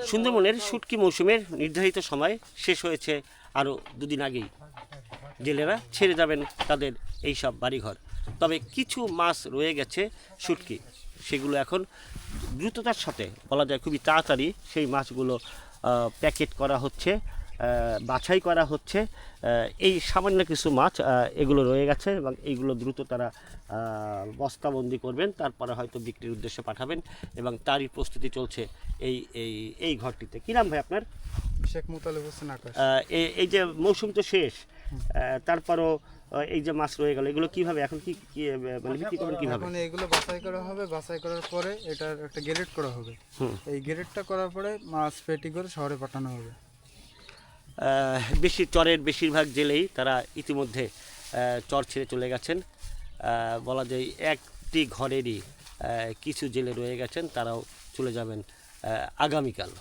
সুন্দরবনের শুটকি মৌসুমের নির্ধারিত সময় শেষ হয়েছে আরও দুদিন আগেই। জেলেরা ছেড়ে যাবেন তাদের এই সব বাড়িঘর। তবে কিছু মাছ রয়ে গেছে শুটকি, সেগুলো এখন দ্রুততার সাথে, বলা যায় খুবই তাড়াতাড়ি, সেই মাছগুলো প্যাকেট করা হচ্ছে, বাছাই করা হচ্ছে। এই সামান্য কিছু মাছ এগুলো রয়ে গেছে এবং এইগুলো দ্রুত তারা বস্তাবন্দি করবেন, তারপরে হয়তো বিক্রির উদ্দেশ্যে পাঠাবেন এবং তারই প্রস্তুতি চলছে এই এই এই ঘরটিতে। কী নাম ভাই আপনার? শেখ মুতালিব হোসেন আকাশ। এই যে মৌসুম তো শেষ, তারপরও এই যে মাছ রয়ে গেল, এগুলো কিভাবে এখন কি মানে বিক্রি করবেন কিভাবে? এখন এগুলো বাছাই করা হবে, বাছাই করার পরে এটার একটা গ্রেড করা হবে। এই গ্রেডটা করার পরে মাছ পেটি করে শহরে পাঠানো হবে। চরের বেশিরভাগ জেলেই তারা ইতিমধ্যে চর ছেড়ে চলে গেছেন। বলা যায় একটি ঘরেরই কিছু জেলে রয়ে গেছেন, তারাও চলে যাবেন আগামীকাল।